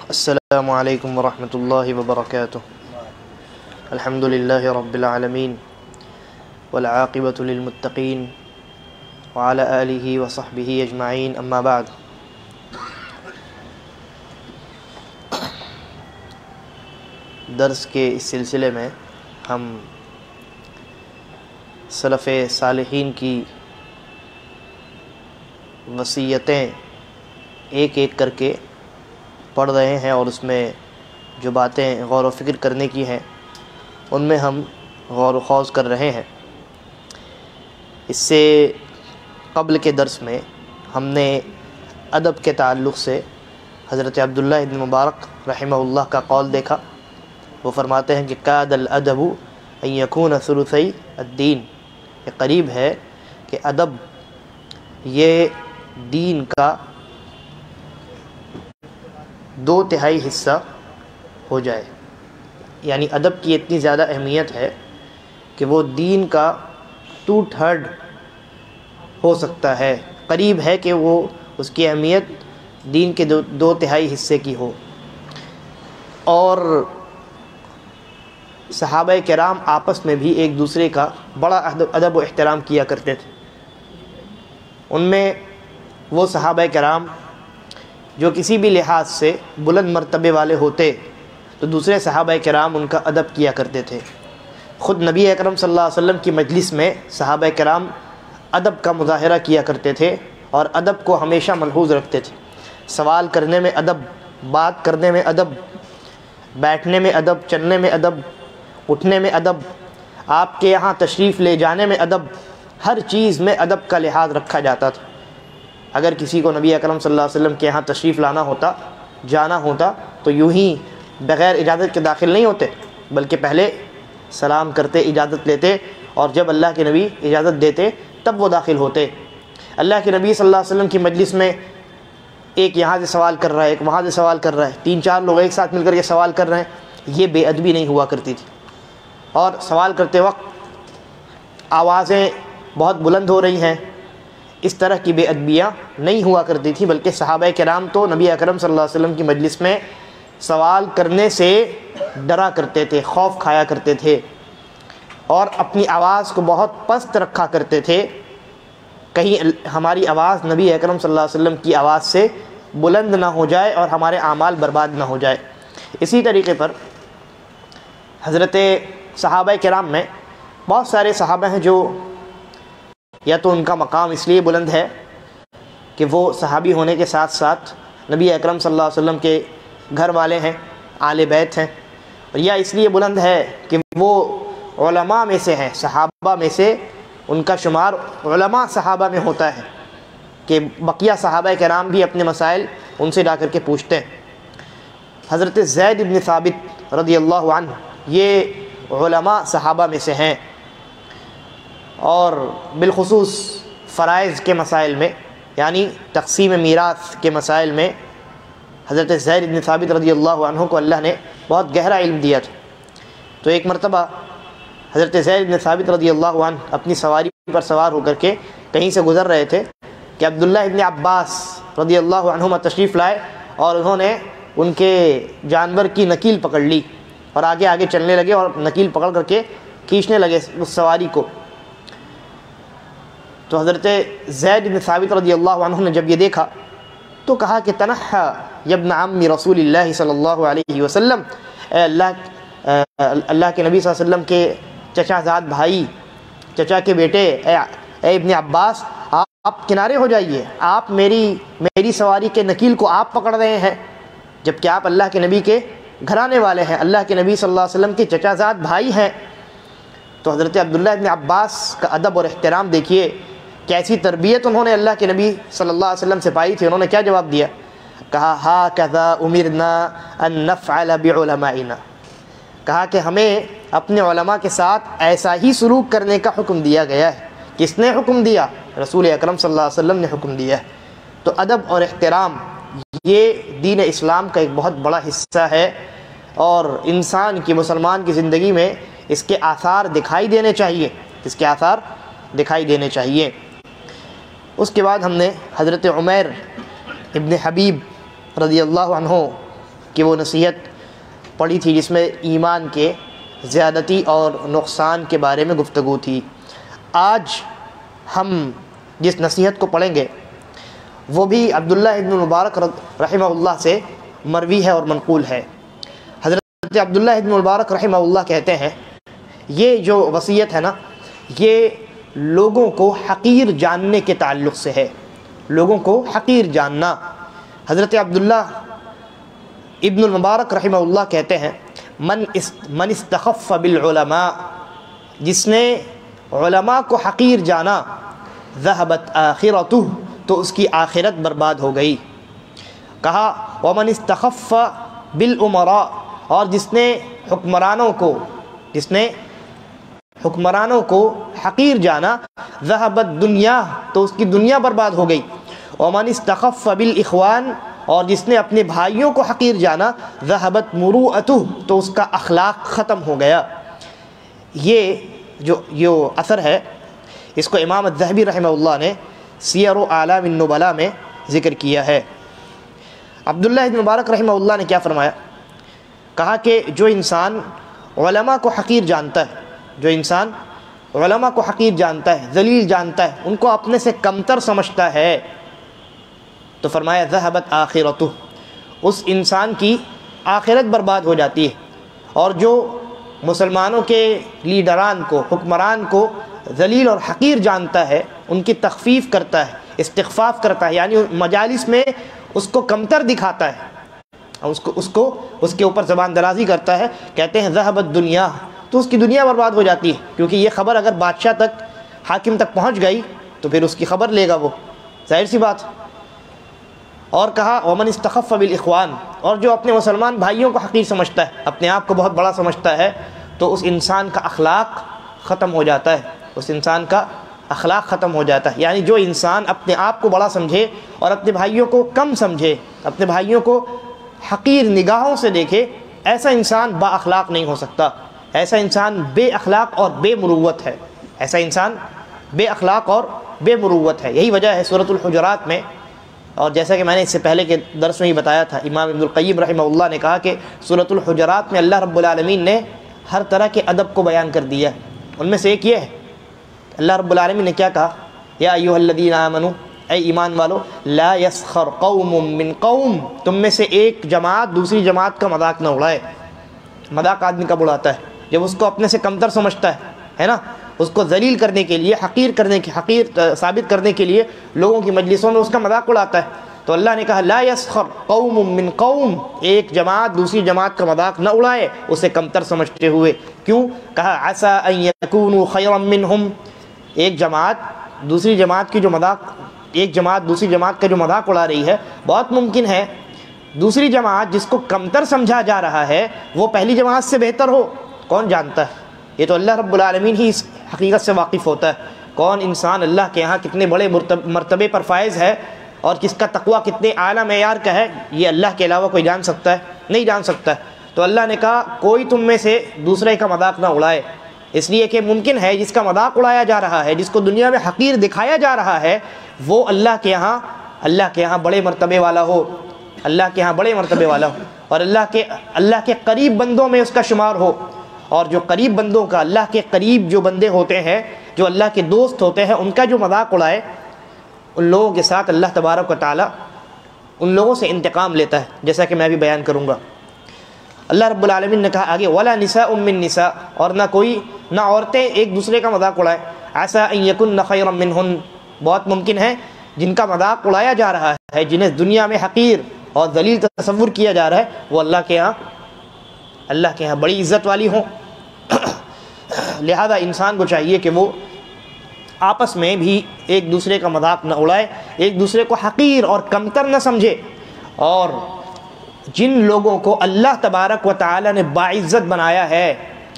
السلام علیکم ورحمۃ اللہ وبرکاتہ۔ الحمد للہ رب العالمین والعاقبۃ للمتقین وعلی آلہ وصحبہ اجمعین، اما بعد۔ درس کے اس سلسلے میں ہم سلف صالحین کی وصیتیں ایک ایک کر کے پڑھ رہے ہیں، اور اس میں جو باتیں غور و فکر کرنے کی ہیں ان میں ہم غور و خوض کر رہے ہیں۔ اس سے قبل کے درس میں ہم نے ادب کے تعلق سے حضرت عبداللہ بن مبارک رحمہ اللہ کا قول دیکھا۔ وہ فرماتے ہیں کہ کاد الادب ان یکون ثلثی الدین، یہ قریب ہے کہ ادب یہ دین کا 2/3 حصہ ہو جائے، یعنی ادب کی اتنی زیادہ اہمیت ہے کہ وہ دین کا 2/3 ہو سکتا ہے، قریب ہے کہ وہ اس کی اہمیت دین کے 2/3 حصے کی ہو۔ اور صحابہ کرام آپس میں بھی ایک دوسرے کا بڑا ادب و احترام کیا کرتے تھے۔ ان میں وہ صحابہ کرام جو کسی بھی لحاظ سے بلند مرتبے والے ہوتے تو دوسرے صحابہ کرام ان کا ادب کیا کرتے تھے۔ خود نبی اکرم صلی اللہ علیہ وسلم کی مجلس میں صحابہ کرام ادب کا مظاہرہ کیا کرتے تھے اور ادب کو ہمیشہ ملحوظ رکھتے تھے۔ سوال کرنے میں ادب، بات کرنے میں ادب، بیٹھنے میں ادب، چلنے میں ادب، اٹھنے میں ادب، آپ کے یہاں تشریف لے جانے میں ادب، ہر چیز میں ادب کا لحاظ رکھا جاتا تھا۔ اگر کسی کو نبی اکرم صلی اللہ علیہ وسلم کے یہاں تشریف لانا ہوتا، جانا ہوتا، تو یوں ہی بغیر اجازت کے داخل نہیں ہوتے، بلکہ پہلے سلام کرتے، اجازت لیتے، اور جب اللہ کے نبی اجازت دیتے تب وہ داخل ہوتے۔ اللہ کے نبی صلی اللہ علیہ وسلم کی مجلس میں ایک یہاں سے سوال کر رہا ہے، ایک وہاں سے سوال کر رہا ہے، 3-4 لوگ ایک ساتھ مل کر کے سوال کر رہے ہیں، یہ بے ادبی نہیں ہوا کرتی تھی۔ اور سوال کرتے وقت آوازیں بہت بلند ہو رہی ہیں، اس طرح کی بے ادبیاں نہیں ہوا کرتی تھی، بلکہ صحابہ کرام تو نبی اکرم صلی اللہ علیہ وسلم کی مجلس میں سوال کرنے سے ڈرا کرتے تھے، خوف کھایا کرتے تھے، اور اپنی آواز کو بہت پست رکھا کرتے تھے، کہیں ہماری آواز نبی اکرم صلی اللہ علیہ وسلم کی آواز سے بلند نہ ہو جائے اور ہمارے اعمال برباد نہ ہو جائے۔ اسی طریقے پر حضرت صحابہ کرام میں بہت سارے صحابہ ہیں جو یا تو ان کا مقام اس لیے بلند ہے کہ وہ صحابی ہونے کے ساتھ ساتھ نبی اکرم صلی اللہ علیہ وسلم کے گھر والے ہیں، آل بیت ہیں، اور یا اس لیے بلند ہے کہ وہ علماء میں سے ہیں، صحابہ میں سے ان کا شمار علماء صحابہ میں ہوتا ہے کہ بقیہ صحابہ کرام بھی اپنے مسائل ان سے جا کر کے پوچھتے ہیں۔ حضرت زید بن ثابت رضی اللہ عنہ یہ علماء صحابہ میں سے ہیں، اور بالخصوص فرائض کے مسائل میں، یعنی تقسیم میراث کے مسائل میں حضرت زید بن ثابت رضی اللہ عنہ کو اللہ نے بہت گہرا علم دیا تھا۔ تو ایک مرتبہ حضرت زید بن ثابت رضی اللہ عنہ اپنی سواری پر سوار ہو کر کے کہیں سے گزر رہے تھے کہ عبداللہ ابن عباس رضی اللہ عنہما تشریف لائے، اور انہوں نے ان کے جانور کی نکیل پکڑ لی اور آگے آگے چلنے لگے اور نکیل پکڑ کر کے کھینچنے لگے اس سواری کو۔ تو حضرت زید بن ثابت رضی اللہ عنہ نے جب یہ دیکھا تو کہا کہ تنحى یا ابن عم رسول اللہ صلی اللہ علیہ وسلم، اے اللہ کے نبی صلی اللہ علیہ وسلم کے چچا زاد بھائی، چچا کے بیٹے، اے ابن عباس، آپ کنارے ہو جائیے، آپ میری سواری کے نکیل کو آپ پکڑ رہے ہیں، جبکہ آپ اللہ کے نبی کے گھرانے والے ہیں، اللہ کے نبی صلی اللہ علیہ وسلم کے چچا زاد بھائی ہیں۔ تو حضرت عبداللہ ابن عباس کا ادب اور احترام دیکھیے، کیسی تربیت انہوں نے اللہ کے نبی صلی اللہ علیہ وسلم سے پائی تھی۔ انہوں نے کیا جواب دیا؟ کہا ہاکذا امرنا ان نفعل بعلمائنا، کہا کہ ہمیں اپنے علماء کے ساتھ ایسا ہی سلوک کرنے کا حکم دیا گیا ہے۔ کس نے حکم دیا؟ رسول اکرم صلی اللہ علیہ وسلم نے حکم دیا ہے۔ تو ادب اور احترام یہ دین اسلام کا ایک بہت بڑا حصہ ہے، اور انسان کی، مسلمان کی زندگی میں اس کے آثار دکھائی دینے چاہیے، اس کے آثار دکھائی دینے چاہیے۔ اس کے بعد ہم نے حضرت عمیر ابن حبیب رضی اللہ عنہ کہ وہ نصیحت پڑھی تھی جس میں ایمان کے زیادتی اور نقصان کے بارے میں گفتگو تھی۔ آج ہم جس نصیحت کو پڑھیں گے وہ بھی عبداللہ ابن مبارک رحمہ اللہ سے مروی ہے اور منقول ہے۔ حضرت عبداللہ ابن مبارک رحمہ اللہ کہتے ہیں یہ جو وصیت ہے نا، یہ لوگوں کو حقیر جاننے کے تعلق سے ہے، لوگوں کو حقیر جاننا۔ حضرت عبداللہ ابن المبارک رحمہ اللہ کہتے ہیں من استخف بالعلماء، جس نے علماء کو حقیر جانا، ذہبت آخرتہ، تو اس کی آخرت برباد ہو گئی۔ کہا ومن استخف بالامراء، اور جس نے حکمرانوں کو حقیر جانا، ذہبت دنیا، تو اس کی دنیا برباد ہو گئی۔ ومن استخف بالاخوان، اور جس نے اپنے بھائیوں کو حقیر جانا، ذہبت مروءتہ، تو اس کا اخلاق ختم ہو گیا۔ یہ جو اثر ہے اس کو امام الذہبی رحمہ اللہ نے سیر و اعلام النبلاء میں ذکر کیا ہے۔ عبداللہ ابن مبارک رحمہ اللہ نے کیا فرمایا؟ کہا کہ جو انسان علماء کو حقیر جانتا ہے، جو انسان علماء کو حقیر جانتا ہے، ذلیل جانتا ہے، ان کو اپنے سے کمتر سمجھتا ہے، تو فرمایا ذہبت آخرتہ، اس انسان کی آخرت برباد ہو جاتی ہے۔ اور جو مسلمانوں کے لیڈران کو، حکمران کو ذلیل اور حقیر جانتا ہے، ان کی تخفیف کرتا ہے، استخفاف کرتا ہے، یعنی مجالس میں اس کو کمتر دکھاتا ہے، اس کے اوپر زبان درازی کرتا ہے، کہتے ہیں ذہبت دنیا، تو اس کی دنیا برباد ہو جاتی ہے، کیونکہ یہ خبر اگر بادشاہ تک، حاکم تک پہنچ گئی تو پھر اس کی خبر لے گا وہ، ظاہر سی بات۔ اور کہا ومن استخف بالاخوان، اور جو اپنے مسلمان بھائیوں کو حقیر سمجھتا ہے، اپنے آپ کو بہت بڑا سمجھتا ہے، تو اس انسان کا اخلاق ختم ہو جاتا ہے، اس انسان کا اخلاق ختم ہو جاتا ہے۔ یعنی جو انسان اپنے آپ کو بڑا سمجھے اور اپنے بھائیوں کو کم سمجھے، اپنے بھائیوں کو حقیر نگاہوں سے دیکھے، ایسا انسان با اخلاق نہیں ہو سکتا، ایسا انسان بے اخلاق اور بے مروت ہے، ایسا انسان بے اخلاق اور بے مروت ہے۔ یہی وجہ ہے سورۃ الحجرات میں، اور جیسا کہ میں نے اس سے پہلے کے درس میں ہی بتایا تھا، امام ابن القیم رحمہ اللہ نے کہا کہ سورۃ الحجرات میں اللہ رب العالمین نے ہر طرح کے ادب کو بیان کر دیا ہے۔ ان میں سے ایک یہ ہے، اللہ رب العالمین نے کیا کہا؟ یا ایھا الذین آمنوا، اے ایمان والو، لا یسخر قوم من قوم، تم میں سے ایک جماعت دوسری جماعت کا مذاق نہ اڑائے۔ مذاق آدمی کب اڑاتا ہے؟ جب اس کو اپنے سے کمتر سمجھتا ہے نا، اس کو ذلیل کرنے کے لیے، حقیر ثابت کرنے کے لیے لوگوں کی مجلسوں میں اس کا مذاق اڑاتا ہے۔ تو اللہ نے کہا لا یسخر قوم من قوم، ایک جماعت دوسری جماعت کا مذاق نہ اڑائے اسے کمتر سمجھتے ہوئے۔ کیوں؟ کہا عسى ان يكونوا خيرا منهم، ایک جماعت دوسری جماعت کا جو مذاق اڑا رہی ہے، بہت ممکن ہے دوسری جماعت جس کو کمتر سمجھا جا رہا ہے وہ پہلی جماعت سے بہتر ہو، کون جانتا ہے؟ یہ تو اللہ رب العالمین ہی اس حقیقت سے واقف ہوتا ہے، کون انسان اللہ کے ہاں کتنے بڑے مرتبے پر فائز ہے اور کس کا تقویٰ کتنے اعلیٰ معیار کا ہے، یہ اللہ کے علاوہ کوئی جان سکتا ہے؟ نہیں جان سکتا ہے۔ تو اللہ نے کہا کوئی تم میں سے دوسرے کا مذاق نہ اڑائے، اس لیے کہ ممکن ہے جس کا مذاق اڑایا جا رہا ہے، جس کو دنیا میں حقیر دکھایا جا رہا ہے، وہ اللہ کے ہاں بڑے مرتبے والا ہو، اللہ کے ہاں بڑے مرتبے والا ہو، اور اللہ کے قریب بندوں میں اس کا شمار ہو۔ اور جو قریب بندوں کا، اللہ کے قریب جو بندے ہوتے ہیں، جو اللہ کے دوست ہوتے ہیں، ان کا جو مذاق اڑائے، ان لوگوں کے ساتھ اللہ تبارک و تعالیٰ ان لوگوں سے انتقام لیتا ہے، جیسا کہ میں بھی بیان کروں گا۔ اللہ رب العالمین نے کہا آگے وَلَا نِسَاءٌ مِّن نِسَاء، اور نہ عورتیں ایک دوسرے کا مذاق اڑائیں، عَسَىٰ أَن يَكُنَّ خَيْرًا مِّنْهُنَّ، بہت ممکن ہے جن کا مذاق اڑایا جا رہا ہے، جنہیں دنیا میں حقیر اور ذلیل تصور کیا جا رہا ہے، وہ اللہ کے ہاں بڑی عزت والی ہوں۔ لہذا انسان کو چاہیے کہ وہ آپس میں بھی ایک دوسرے کا مذاق نہ اڑائے، ایک دوسرے کو حقیر اور کمتر نہ سمجھے، اور جن لوگوں کو اللہ تبارک و تعالی نے باعزت بنایا ہے،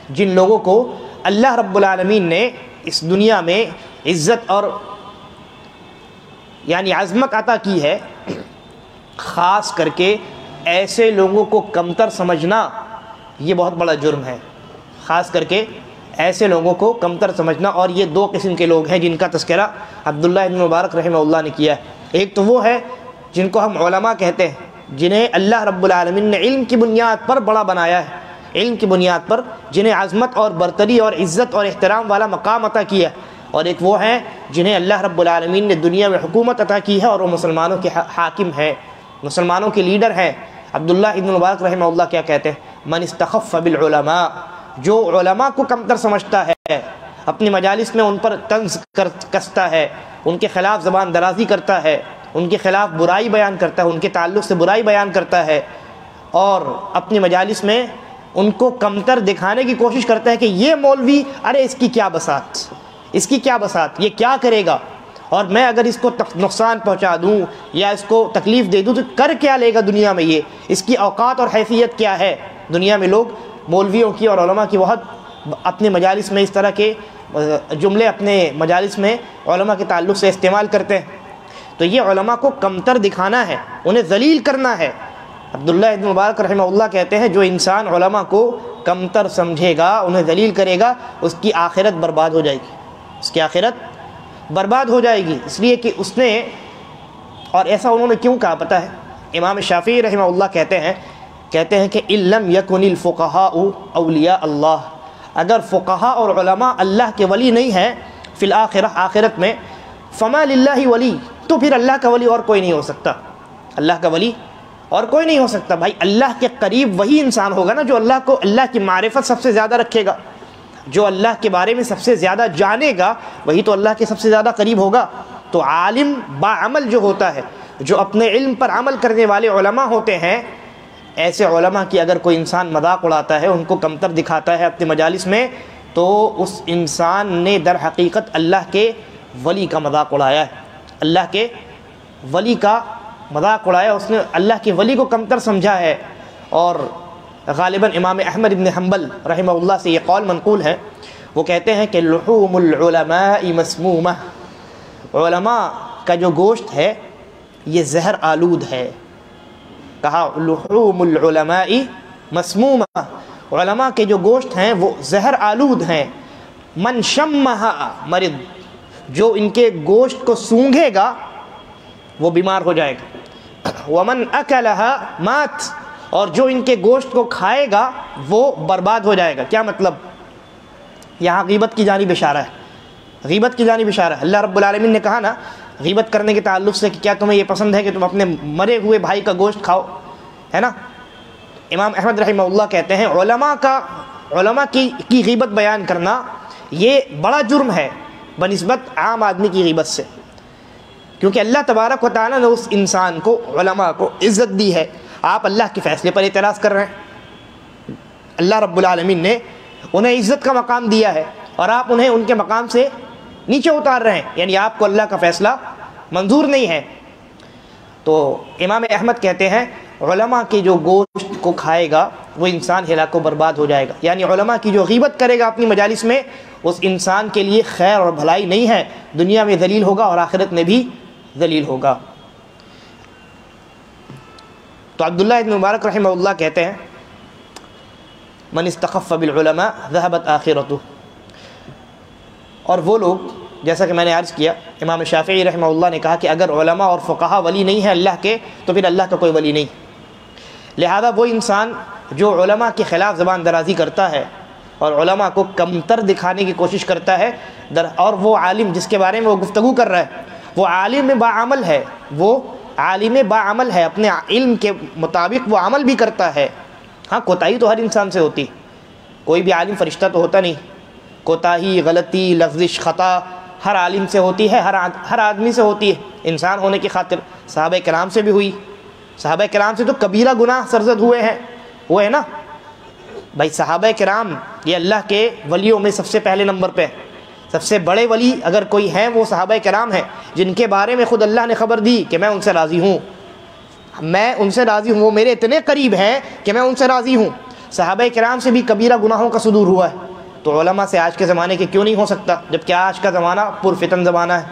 جن لوگوں کو اللہ رب العالمین نے اس دنیا میں عزت اور یعنی عظمت عطا کی ہے، خاص کر کے ایسے لوگوں کو کمتر سمجھنا یہ بہت بڑا جرم ہے، خاص کر کے ایسے لوگوں کو کمتر سمجھنا۔ اور یہ دو قسم کے لوگ ہیں جن کا تذکرہ عبداللہ ابن مبارک رحمہ اللہ نے کیا ہے۔ ایک تو وہ ہے جن کو ہم علماء کہتے ہیں، جنہیں اللہ رب العالمین نے علم کی بنیاد پر بڑا بنایا ہے، علم کی بنیاد پر جنہیں عظمت اور برتری اور عزت اور احترام والا مقام عطا کیا، اور ایک وہ ہیں جنہیں اللہ رب العالمین نے دنیا میں حکومت عطا کی ہے اور وہ مسلمانوں کے حاکم ہے، مسلمانوں کے لیڈر ہیں۔ عبداللہ ابن مبارک رحمہ اللہ کیا کہتے ہیں؟ من استخف بالعلماء، جو علماء کو کمتر سمجھتا ہے، اپنی مجالس میں ان پر طنز کستا ہے، ان کے خلاف زبان درازی کرتا ہے، ان کے خلاف برائی بیان کرتا ہے، ان کے تعلق سے برائی بیان کرتا ہے، اور اپنی مجالس میں ان کو کمتر دکھانے کی کوشش کرتا ہے کہ یہ مولوی، ارے اس کی کیا بساط، اس کی کیا بساط، یہ کیا کرے گا، اور میں اگر اس کو نقصان پہنچا دوں یا اس کو تکلیف دے دوں تو کر کیا لے گا دنیا میں، یہ اس کی اوقات اور حیثیت کیا ہے۔ دنیا میں لوگ مولویوں کی اور علماء کی بہت اپنے مجالس میں اس طرح کے جملے اپنے مجالس میں علماء کے تعلق سے استعمال کرتے ہیں، تو یہ علماء کو کمتر دکھانا ہے، انہیں ذلیل کرنا ہے۔ عبداللہ ابن مبارک رحمہ اللہ کہتے ہیں جو انسان علماء کو کمتر سمجھے گا، انہیں ذلیل کرے گا، اس کی آخرت برباد ہو جائے گی، اس کی آخرت برباد ہو جائے گی، اس لیے کہ اس نے، اور ایسا انہوں نے کیوں کہا پتہ ہے؟ امام شافعی رحمہ اللہ کہتے ہیں کہ اِن لَمْ يَكُنِ الْفُقَهَاءُ أَوْلِيَاءَ اللَّهِ، اگر فقہاء اور علماء اللہ کے ولی نہیں ہیں فی الآخرہ، آخرت میں، فَمَا لِلَّهِ ولی، تو پھر اللہ کا ولی اور کوئی نہیں ہو سکتا، اللہ کا ولی اور کوئی نہیں ہو سکتا۔ بھائی اللہ کے قریب وہی انسان ہوگا نا جو اللہ کو، اللہ کی معرفت سب سے زیادہ رکھے گا، جو اللہ کے بارے میں سب سے زیادہ جانے گا، وہی تو اللہ کے سب سے زیادہ قریب ہوگا۔ تو عالم با عمل جو ہوتا ہے، جو اپنے علم پر عمل کرنے والے علماء ہوتے ہیں، ایسے علماء کی اگر کوئی انسان مذاق اڑاتا ہے، ان کو کمتر دکھاتا ہے اپنے مجالس میں، تو اس انسان نے در حقیقت اللہ کے ولی کا مذاق اڑایا ہے، اللہ کے ولی کا مذاق اڑایا، اس نے اللہ کے ولی کو کمتر سمجھا ہے۔ اور غالباً امام احمد بن حنبل رحمہ اللہ سے یہ قول منقول ہے، وہ کہتے ہیں کہ لحوم العلماء مسمومہ، علماء کا جو گوشت ہے یہ زہر آلود ہے، کہا لحوم العلماء مسمومہ، علماء کے جو گوشت ہیں وہ زہر آلود ہیں، من شمہا مرض، جو ان کے گوشت کو سونگھے گا وہ بیمار ہو جائے گا، ومن اکلہا مات، اور جو ان کے گوشت کو کھائے گا وہ برباد ہو جائے گا۔ کیا مطلب؟ یہاں غیبت کی جانب اشارہ ہے، غیبت کی جانب اشارہ ہے۔ اللہ رب العالمین نے کہا نا غیبت کرنے کے تعلق سے کہ کیا تمہیں یہ پسند ہے کہ تم اپنے مرے ہوئے بھائی کا گوشت کھاؤ، ہے نا؟ امام احمد رحمہ اللہ کہتے ہیں علماء کی غیبت بیان کرنا یہ بڑا جرم ہے بنسبت عام آدمی کی غیبت سے، کیونکہ اللہ تبارک و تعالیٰ نے اس انسان کو، علماء کو عزت دی ہے، آپ اللہ کے فیصلے پر اعتراض کر رہے ہیں، اللہ رب العالمین نے انہیں عزت کا مقام دیا ہے اور آپ انہیں ان کے مقام سے نیچے اتار رہے ہیں، یعنی آپ کو اللہ کا فیصلہ منظور نہیں ہے۔ تو امام احمد کہتے ہیں علماء کی جو گوشت کو کھائے گا وہ انسان ہلاک و برباد ہو جائے گا، یعنی علماء کی جو غیبت کرے گا اپنی مجالس میں اس انسان کے لیے خیر اور بھلائی نہیں ہے، دنیا میں ذلیل ہوگا اور آخرت میں بھی ذلیل ہوگا۔ تو عبداللہ ابن مبارک رحمہ اللہ کہتے ہیں من استخف بالعلماء ذهبت آخرتہ، اور وہ لوگ، جیسا کہ میں نے عرض کیا، امام شافعی رحمہ اللہ نے کہا کہ اگر علماء اور فقہاء ولی نہیں ہیں اللہ کے تو پھر اللہ کا کوئی ولی نہیں، لہذا وہ انسان جو علماء کے خلاف زبان درازی کرتا ہے اور علماء کو کمتر دکھانے کی کوشش کرتا ہے، اور وہ عالم جس کے بارے میں وہ گفتگو کر رہا ہے وہ عالم باعمل ہے، وہ عالم باعمل ہے، اپنے علم کے مطابق وہ عمل بھی کرتا ہے۔ ہاں کوتاہی تو ہر انسان سے ہوتی، کوئی بھی عالم فرشتہ تو ہوتا نہیں، کوتاہی، غلطی، لفظش، خطا ہر عالم سے ہوتی ہے، ہر آدمی سے ہوتی ہے، انسان ہونے کی خاطر صحابہ کرام سے بھی ہوئی، صحابہ کرام سے تو کبیرہ گناہ سرزد ہوئے ہیں، وہ ہے نا بھائی، صحابہ کرام یہ اللہ کے ولیوں میں سب سے پہلے نمبر پہ، سب سے بڑے ولی اگر کوئی ہیں وہ صحابہ کرام ہیں، جن کے بارے میں خود اللہ نے خبر دی کہ میں ان سے راضی ہوں، میں ان سے راضی ہوں، وہ میرے اتنے قریب ہیں کہ میں ان سے راضی ہوں۔ صحابہ کرام سے بھی کبیرہ گناہوں کا صدور ہوا ہے، تو علماء سے آج کے زمانے کے کیوں نہیں ہو سکتا، جبکہ آج کا زمانہ پرفتن زمانہ ہے۔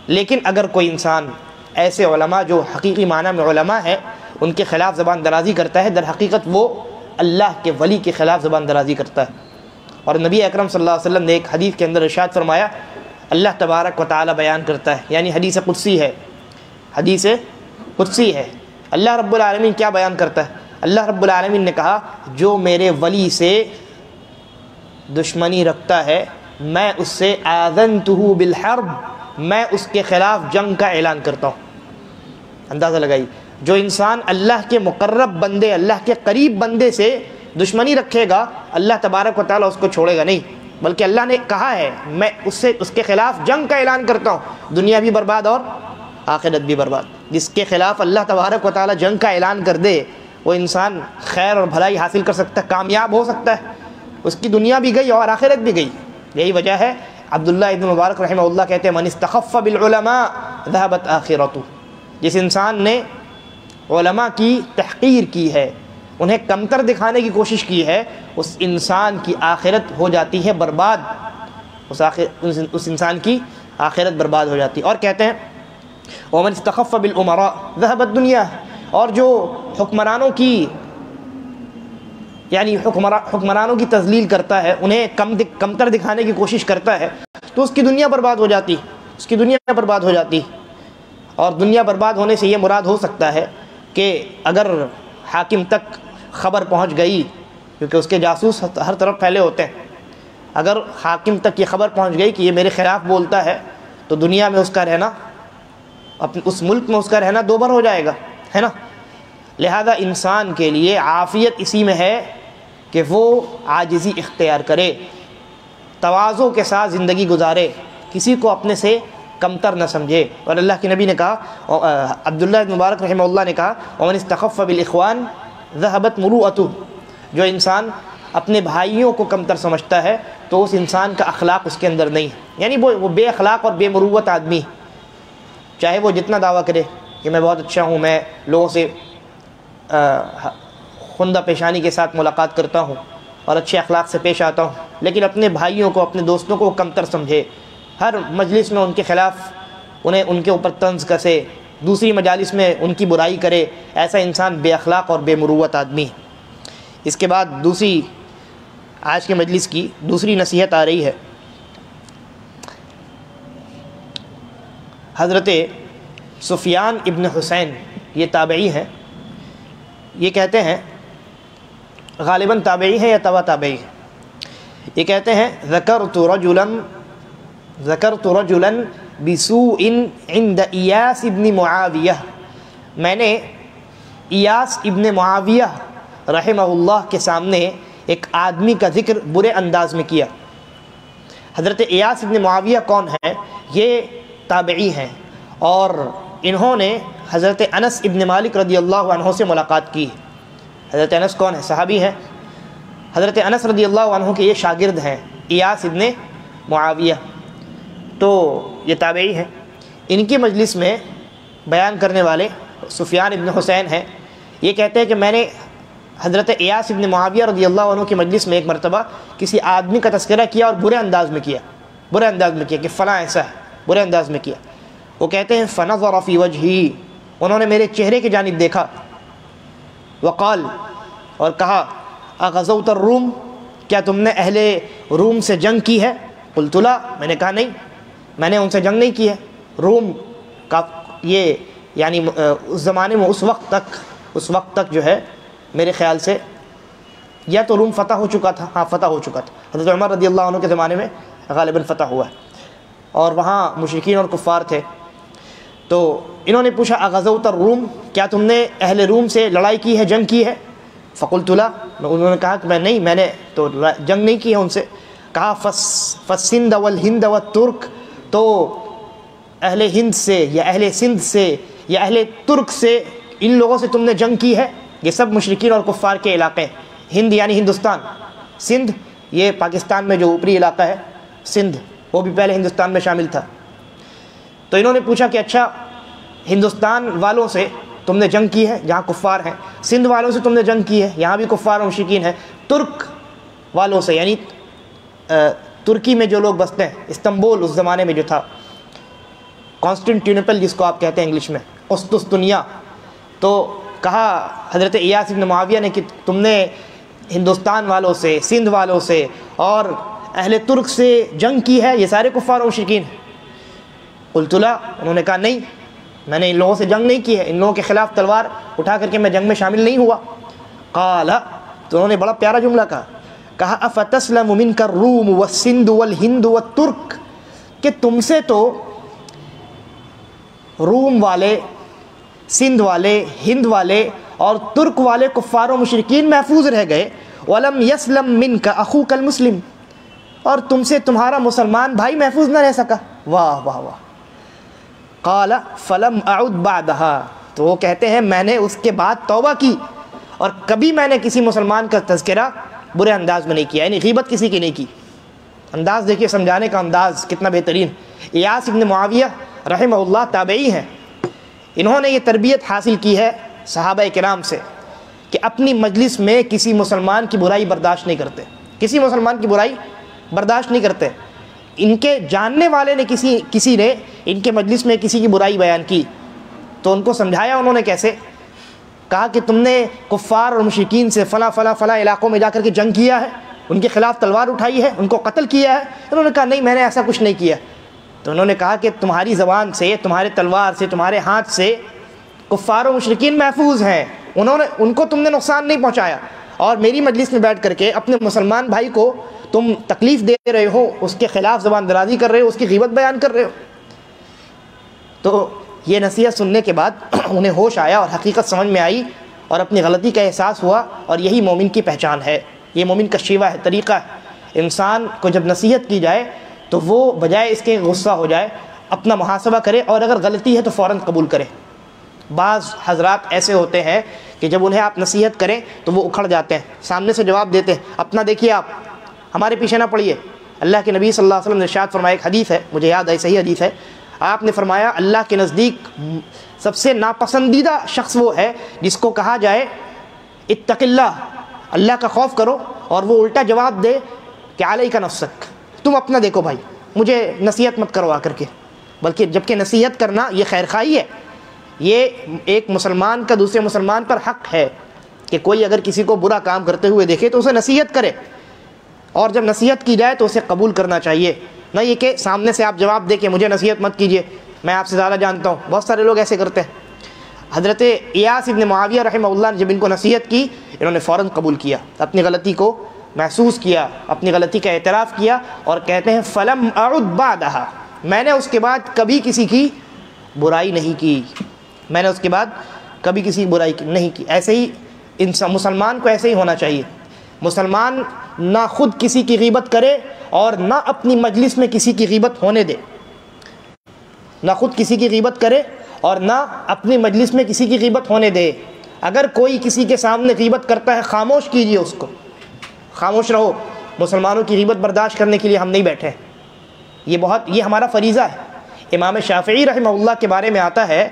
لیکن اگر کوئی انسان ایسے علماء جو حقیقی معنی میں علماء ہیں ان کے خلاف زبان درازی کرتا ہے، در حقیقت وہ اللہ کے ولی کے خلاف زبان درازی کرتا ہے۔ اور نبی اکرم صلی اللہ علیہ وسلم نے ایک حدیث کے اندر ارشاد فرمایا، اللہ تبارک و تعالی بیان کرتا ہے، یعنی حدیث قدسی ہے، حدیث قدسی ہے، اللہ رب العالمین کیا بیان کرتا ہے؟ اللہ رب العالمین نے کہا جو میرے ولی سے دشمنی رکھتا ہے میں اس سے آذنتہ بالحرب، میں اس کے خلاف جنگ کا اعلان کرتا ہوں۔ اندازہ لگائی، جو انسان اللہ کے مقرب بندے، اللہ کے قریب بندے سے دشمنی رکھے گا اللہ تبارک و تعالیٰ اس کو چھوڑے گا نہیں، بلکہ اللہ نے کہا ہے میں اس کے خلاف جنگ کا اعلان کرتا ہوں، دنیا بھی برباد اور آخرت بھی برباد۔ جس کے خلاف اللہ تبارک و تعالیٰ جنگ کا اعلان کر دے وہ انسان خیر اور بھلائی حاصل کر سکتا ہے، کامیاب ہو سکتا ہے، اس کی دنیا بھی گئی اور آخرت بھی گئی۔ یہی وجہ ہے عبداللہ ابن مبارک رحمہ اللہ کہتے ہیں من استخف بالعلماء ذهبت آخرته، جس انسان نے علماء کی تحقیر کی ہے، انہیں کمتر دکھانے کی کوشش کی ہے، اس انسان کی آخرت ہو جاتی ہے برباد، اس انسان کی آخرت برباد ہو جاتی ہے۔ اور کہتے ہیں ومن استخف بالامراء ذهبت دنیا، اور جو حکمرانوں کی یعنی حکمرانوں کی تذلیل کرتا ہے، انہیں کمتر دکھانے کی کوشش کرتا ہے، تو اس کی دنیا برباد ہو جاتی، اس کی دنیا برباد ہو جاتی۔ اور دنیا برباد ہونے سے یہ مراد ہو سکتا ہے کہ اگر حاکم تک خبر پہنچ گئی، کیونکہ اس کے جاسوس ہر طرف پھیلے ہوتے ہیں، اگر حاکم تک یہ خبر پہنچ گئی کہ یہ میرے خلاف بولتا ہے تو دنیا میں اس کا رہنا، اس ملک میں اس کا رہنا دوبر ہو جائے گا، ہے نا۔ لہذا انسان کے لیے عافیت اسی میں ہے کہ وہ عاجزی اختیار کرے، تواضع کے ساتھ زندگی گزارے، کسی کو اپنے سے کمتر نہ سمجھے۔ اور اللہ کے نبی نے کہا، عبداللہ بن مبارک رحمہ اللہ نے کہا ومن استخف بالاخوان ذهبت مروءته، جو انسان اپنے بھائیوں کو کمتر سمجھتا ہے تو اس انسان کا اخلاق اس کے اندر نہیں ہے، یعنی وہ بے اخلاق اور بے مروت آدمی، چاہے وہ جتنا دعویٰ کرے کہ میں بہت اچھا ہوں، میں لوگوں سے خندہ پیشانی کے ساتھ ملاقات کرتا ہوں اور اچھے اخلاق سے پیش آتا ہوں، لیکن اپنے بھائیوں کو، اپنے دوستوں کو کمتر سمجھے، ہر مجلس میں ان کے خلاف ان کے اوپر طنز کسے، دوسری مجالس میں ان کی برائی کرے، ایسا انسان بے اخلاق اور بے مروت آدمی ہے۔ اس کے بعد دوسری آج کے مجلس کی دوسری نصیحت آ رہی ہے۔ حضرت سفیان ابن حسین، یہ تابعی ہیں، یہ کہتے ہیں، غالباً تابعی ہیں یا تبع تابعی ہیں، یہ کہتے ہیں ذکرت رجلا بسوء عند ایاس ابن معاویہ، میں نے ایاس ابن معاویہ رحمہ اللہ کے سامنے ایک آدمی کا ذکر برے انداز میں کیا۔ حضرت ایاس ابن معاویہ کون ہیں؟ یہ تابعی ہیں، اور انہوں نے حضرت انس ابن مالک رضی اللہ عنہ سے ملاقات کی۔ حضرت انس کون ہے؟ صحابی ہیں۔ حضرت انس رضی اللہ عنہ کے یہ شاگرد ہیں ایاس ابن معاویہ، تو یہ تابعی ہیں۔ ان کی مجلس میں بیان کرنے والے سفیان ابن حسین ہیں، یہ کہتے ہیں کہ میں نے حضرت ایاس ابن معاویہ رضی اللہ عنہ کی مجلس میں ایک مرتبہ کسی آدمی کا تذکرہ کیا اور برے انداز میں کیا کہ فلاں ایسا ہے، برے انداز میں کیا۔ وہ کہتے ہیں فنظر فی وجہی، انہوں نے میرے چہرے کی جانب دیکھا، وقال، اور کہا اغزوت الروم، کیا تم نے اہل روم سے جنگ کی ہے؟ قلت لا، میں نے کہا نہیں، میں نے ان سے جنگ نہیں کی ہے۔ روم کا یہ یعنی اس زمانے میں اس وقت تک جو ہے میرے خیال سے یا تو روم فتح ہو چکا تھا، فتح ہو چکا تھا، حضرت عمر رضی اللہ عنہ کے زمانے میں غالباً فتح ہوا ہے، اور وہاں مشرکین اور کفار تھے۔ تو انہوں نے پوچھا اغزوت الروم، کیا تم نے اہل روم سے لڑائی کی ہے، جنگ کی ہے؟ فقلت لا، انہوں نے کہا کہ میں نہیں، میں نے تو جنگ نہیں کی ہے ان سے۔ کہا فالسند والہند والترک، تو اہل ہند سے یا اہل سندھ سے یا اہل ترک سے، ان لوگوں سے تم نے جنگ کی ہے؟ یہ سب مشرکین اور کفار کے علاقے ہیں۔ ہند یعنی ہندوستان، سندھ یہ پاکستان میں جو اوپری علاقہ ہے سندھ، وہ بھی پہلے ہندوستان میں شامل تھا۔ تو انہوں نے پوچھا کہ اچھا ہندوستان والوں سے تم نے جنگ کی ہے جہاں کفار ہیں، سندھ والوں سے تم نے جنگ کی ہے یہاں بھی کفار و مشرکین ہیں، ترک والوں سے یعنی ترکی میں جو لوگ بستے ہیں، استنبول اس زمانے میں جو تھا، کانسٹنٹینوپل جس کو آپ کہتے ہیں انگلش میں، قسطنطنیہ، تو کہا حضرت ایاس بن معاویہ نے کہ تم نے ہندوستان والوں سے، سندھ والوں سے اور اہل ترک سے جنگ کی ہے، یہ سارے کفار و مشرکین ہیں؟ قلت لا، انہوں نے کہا نہیں، میں نے ان لوگوں سے جنگ نہیں کی ہے، ان لوگوں کے خلاف تلوار اٹھا کر کے میں جنگ میں شامل نہیں ہوا۔ قال، تو انہوں نے بڑا پیارا جملہ کہا افتسلم منک الروم والسند والہند والترک، کہ تم سے تو روم والے، سندھ والے، ہند والے اور ترک والے کفار و مشرکین محفوظ رہ گئے، ولم یسلم منک اخوک المسلم، اور تم سے تمہارا مسلمان بھائی محفوظ نہ رہ سکا۔ واہ واہ واہ۔ قال فلم اعد بعدها، تو وہ کہتے ہیں میں نے اس کے بعد توبہ کی اور کبھی میں نے کسی مسلمان کا تذکرہ برے انداز میں نہیں کیا، یعنی غیبت کسی کی نہیں کی۔ انداز دیکھیے سمجھانے کا انداز کتنا بہترین۔ ایاس ابن معاویہ رحمہ اللہ تابعی ہیں، انہوں نے یہ تربیت حاصل کی ہے صحابہ کرام سے کہ اپنی مجلس میں کسی مسلمان کی برائی برداشت نہیں کرتے، کسی مسلمان کی برائی برداشت نہیں کرتے۔ ان کے جاننے والے نے کسی نے ان کے مجلس میں کسی کی برائی بیان کی تو ان کو سمجھایا انہوں نے کیسے، کہا کہ تم نے کفار اور مشرکین سے فلاں فلاں فلاں علاقوں میں جا کر کے جنگ کیا ہے، ان کے خلاف تلوار اٹھائی ہے، ان کو قتل کیا ہے۔ انہوں نے کہا نہیں میں نے ایسا کچھ نہیں کیا۔ تو انہوں نے کہا کہ تمہاری زبان سے، تمہارے تلوار سے، تمہارے ہاتھ سے کفار و مشرکین محفوظ ہیں، ان کو تم نے نقصان نہیں پہنچایا، اور میری مجلس میں بیٹھ کر کے اپنے مسلمان بھائی کو تم تکلیف دے رہے ہو، اس کے خلاف زبان درازی کر رہے ہو، اس کی غیبت بیان کر رہے ہو۔ تو یہ نصیحت سننے کے بعد انہیں ہوش آیا اور حقیقت سمجھ میں آئی اور اپنی غلطی کا احساس ہوا، اور یہی مومن کی پہچان ہے، یہ مومن کا شیوا ہے، طریقہ ہے۔ انسان کو جب نصیحت کی جائے تو وہ بجائے اس کے غصہ ہو جائے، اپنا محاسبہ کرے، اور اگر غلطی ہے تو فوراً قبول کرے۔ بعض حضرات ایسے ہوتے ہیں کہ جب انہیں آپ نصیحت کریں تو وہ اکھڑ جاتے ہیں، سامنے سے جواب دیتے ہیں، اپنا دیکھیے، آپ ہمارے پیچھے نہ پڑیے۔ اللہ کے نبی صلی اللہ علیہ وسلم نے ارشاد فرمایا، ایک حدیث ہے مجھے یاد آئی، صحیح حدیث ہے، آپ نے فرمایا اللہ کے نزدیک سب سے ناپسندیدہ شخص وہ ہے جس کو کہا جائے اتق اللہ، اللہ کا خوف کرو، اور وہ الٹا جواب دے کہ علیک نفسک، تم اپنا دیکھو بھائی، مجھے نصیحت مت کرو آ کر کے۔ بلکہ جبکہ نصیحت کرنا یہ خیر خواہی ہے، یہ ایک مسلمان کا دوسرے مسلمان پر حق ہے کہ کوئی اگر کسی کو برا کام کرتے ہوئے دیکھے تو اسے نصیحت کرے، اور جب نصیحت کی جائے تو اسے قبول کرنا چاہیے، نہ یہ کہ سامنے سے آپ جواب دے کہ مجھے نصیحت مت کیجیے، میں آپ سے زیادہ جانتا ہوں۔ بہت سارے لوگ ایسے کرتے ہیں۔ حضرت ایاس ابن معاویہ رحمہ اللہ نے جب ان کو نصیحت کی، انہوں نے فوراً قبول کیا، اپنی غلطی کو محسوس کیا، اپنی غلطی کا اعتراف کیا، اور کہتے ہیں فلم اعد بعدها، میں نے اس کے بعد کبھی کسی کی برائی نہیں کی، میں نے اس کے بعد کبھی کسی کی برائی نہیں کی۔ ایسے ہی مسلمان کو ایسے ہی ہونا چاہیے، مسلمان نہ خود کسی کی غیبت کرے اور نہ اپنی مجلس میں کسی کی غیبت ہونے دے، نہ خود کسی کی غیبت کرے اور نہ اپنی مجلس میں کسی کی غیبت ہونے دے۔ اگر کوئی کسی کے سامنے غیبت کرتا ہے خاموش کیجیے، اس کو خاموش رہو، مسلمانوں کی غیبت برداشت کرنے کے لیے ہم نہیں بیٹھے، یہ ہمارا فریضہ ہے۔ امام شافعی رحمہ اللہ کے بارے میں آتا ہے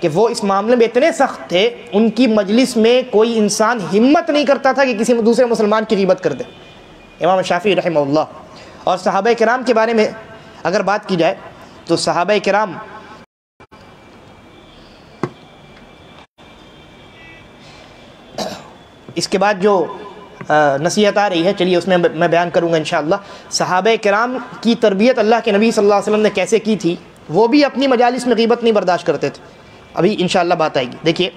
کہ وہ اس معاملے میں اتنے سخت تھے، ان کی مجلس میں کوئی انسان ہمت نہیں کرتا تھا کہ کسی دوسرے مسلمان کی غیبت کر دے، امام شافعی رحمہ اللہ۔ اور صحابہ کرام کے بارے میں اگر بات کی جائے تو صحابہ کرام اس کے بعد جو نصیحت آ رہی ہے، چلیے اس میں میں بیان کروں گا انشاءاللہ۔ صحابہ کرام کی تربیت اللہ کے نبی صلی اللہ علیہ وسلم نے کیسے کی تھی، وہ بھی اپنی مجالس میں غیبت نہیں برداشت کرتے تھے، ابھی انشاءاللہ بات آئے گی۔ دیکھیے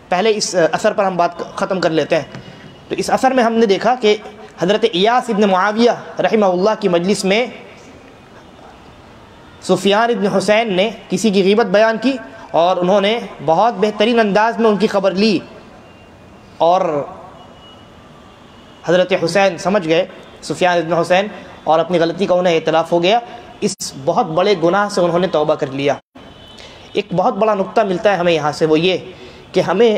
پہلے اس اثر پر ہم بات ختم کر لیتے ہیں۔ تو اس اثر میں ہم نے دیکھا کہ حضرت ایاس ابن معاویہ رحمہ اللہ کی مجلس میں سفیان ابن حسین نے کسی کی غیبت بیان کی، اور انہوں نے بہت بہترین انداز میں ان کی خبر لی، اور حضرت حسین سمجھ گئے، سفیان ابن حسین، اور اپنی غلطی کا انہیں اعتراف ہو گیا، اس بہت بڑے گناہ سے انہوں نے توبہ کر لیا۔ ایک بہت بڑا نقطہ ملتا ہے ہمیں یہاں سے، وہ یہ کہ ہمیں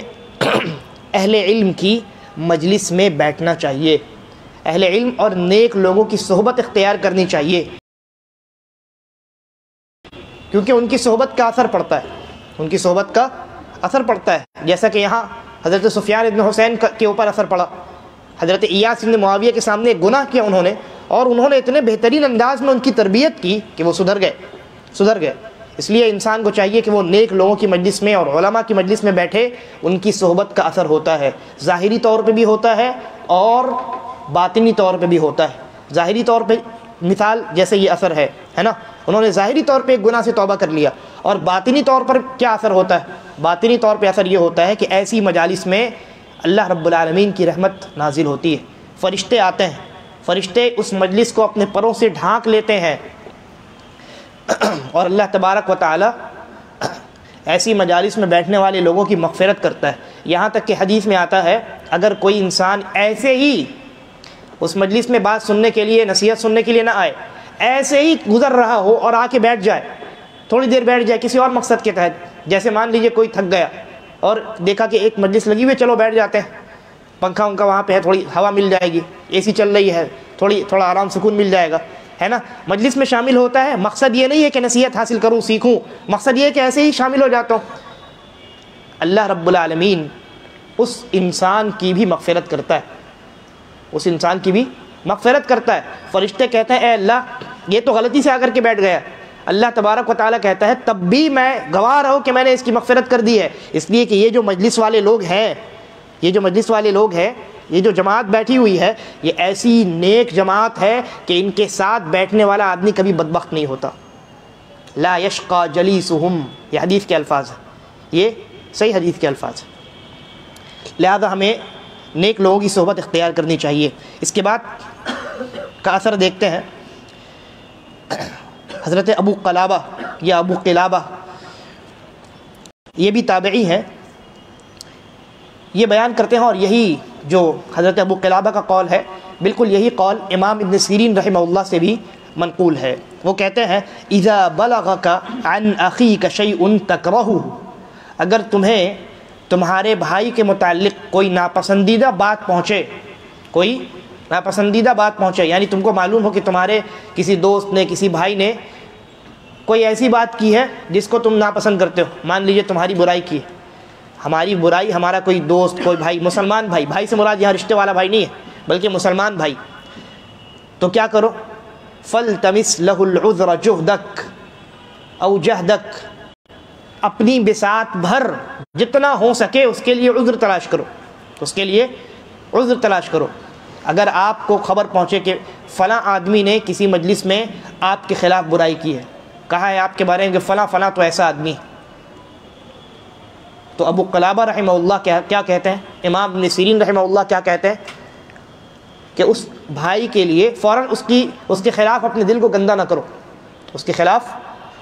اہل علم کی مجلس میں بیٹھنا چاہیے، اہل علم اور نیک لوگوں کی صحبت اختیار کرنی چاہیے، کیونکہ ان کی صحبت کا اثر پڑتا ہے، ان کی صحبت کا اثر پڑتا ہے، جیسا کہ یہاں حضرت سفیان ابن حسین کے اوپر اثر پڑا۔ حضرت ایاس ابن معاویہ کے سامنے ایک گناہ کیا انہوں نے، اور انہوں نے اتنے بہترین انداز میں ان کی تربیت کی کہ وہ سدھر گئے۔ اس لیے انسان کو چاہیے کہ وہ نیک لوگوں کی مجلس میں اور علماء کی مجلس میں بیٹھے، ان کی صحبت کا اثر ہوتا ہے، ظاہری طور پہ بھی ہوتا ہے اور باطنی طور پہ بھی ہوتا ہے۔ ظاہری طور پہ مثال جیسے یہ اثر ہے نا، انہوں نے ظاہری طور پہ ایک گناہ سے توبہ کر لیا، اور باطنی طور پر کیا اثر ہوتا ہے؟ باطنی طور پہ اثر یہ ہوتا ہے کہ ایسی مجالس میں اللہ رب العالمین کی رحمت نازل ہوتی ہے، فرشتے آتے ہیں، فرشتے اس مجلس کو اپنے پروں سے ڈھانک لیتے ہیں، اور اللہ تبارک و تعالی ایسی مجالس میں بیٹھنے والے لوگوں کی مغفرت کرتا ہے۔ یہاں تک کہ حدیث میں آتا ہے اگر کوئی انسان ایسے ہی اس مجلس میں بات سننے کے لیے، نصیحت سننے کے لیے نہ آئے، ایسے ہی گزر رہا ہو اور آ کے بیٹھ جائے، تھوڑی دیر بیٹھ جائے کسی اور مقصد کے تحت، جیسے مان لیجئے کوئی تھک گیا اور دیکھا کہ ایک مجلس لگی ہوئی، چلو بیٹھ جاتے ہیں، پنکھا ونکھا وہاں پہ ہے، تھوڑی ہوا مل جائے گی، اے سی چل رہی ہے، تھوڑا آرام سکون مل جائے گا، ہے نا، مجلس میں شامل ہوتا ہے، مقصد یہ نہیں ہے کہ نصیحت حاصل کروں، سیکھوں، مقصد یہ ہے کہ ایسے ہی شامل ہو جاتا ہوں۔ اللہ رب العالمین اس انسان کی بھی مغفرت کرتا ہے، اس انسان کی بھی مغفرت کرتا ہے۔ فرشتے کہتے ہیں اے اللہ یہ تو غلطی سے آ کر کے بیٹھ گیا، اللہ تبارک و تعالیٰ کہتا ہے تب بھی میں گواہ رہو کہ میں نے اس کی مغفرت کر دی ہے، اس لیے کہ یہ جو مجلس والے لوگ ہیں، یہ جو مجلس والے لوگ ہیں، یہ جو جماعت بیٹھی ہوئی ہے، یہ ایسی نیک جماعت ہے کہ ان کے ساتھ بیٹھنے والا آدمی کبھی بدبخت نہیں ہوتا۔ لا یشقى جلیسہم، یہ حدیث کے الفاظ ہیں، یہ صحیح حدیث کے الفاظ ہیں۔ لہذا ہمیں نیک لوگوں کی صحبت اختیار کرنی چاہیے۔ اس کے بعد کا اثر دیکھتے ہیں، حضرت ابو قلابہ یا ابو قلابہ، یہ بھی تابعی ہیں، یہ بیان کرتے ہیں، اور یہی جو حضرت ابو قلابہ کا قول ہے بالکل یہی قول امام ابن سیرین رحمہ اللہ سے بھی منقول ہے۔ وہ کہتے ہیں اذا بلغک عن اخیک شیء تکرہہ، اگر تمہیں تمہارے بھائی کے متعلق کوئی ناپسندیدہ بات پہنچے، کوئی ناپسندیدہ بات پہنچے، یعنی تم کو معلوم ہو کہ تمہارے کسی دوست نے، کسی بھائی نے کوئی ایسی بات کی ہے جس کو تم ناپسند کرتے ہو، مان لیجئے تمہاری برائی کی ہے، ہماری برائی، ہمارا کوئی دوست، کوئی بھائی، مسلمان بھائی، بھائی سے مراد یہاں رشتے والا بھائی نہیں ہے بلکہ مسلمان بھائی، تو کیا کرو؟ فَالْتَمِسْ لَهُ الْعُذْرَ جُهْدَكَ او جَهْدَكَ، اپنی بساط بھر جتنا ہو سکے اس کے لیے عذر تلاش کرو، اس کے لیے عذر تلاش کرو۔ اگر آپ کو خبر پہنچے کہ فلاں آدمی نے کسی مجلس میں آپ کے خلاف برائی کی ہے، کہا ہے آپ کے بارے میں کہ فلاں فلاں تو ایسا آدمی ہے، تو ابو قلابہ رحمہ اللہ کیا کہتے ہیں، امام ابن سیرین رحمہ اللہ کیا کہتے ہیں کہ اس بھائی کے لیے فوراً اس کے خلاف اپنے دل کو گندہ نہ کرو، اس کے خلاف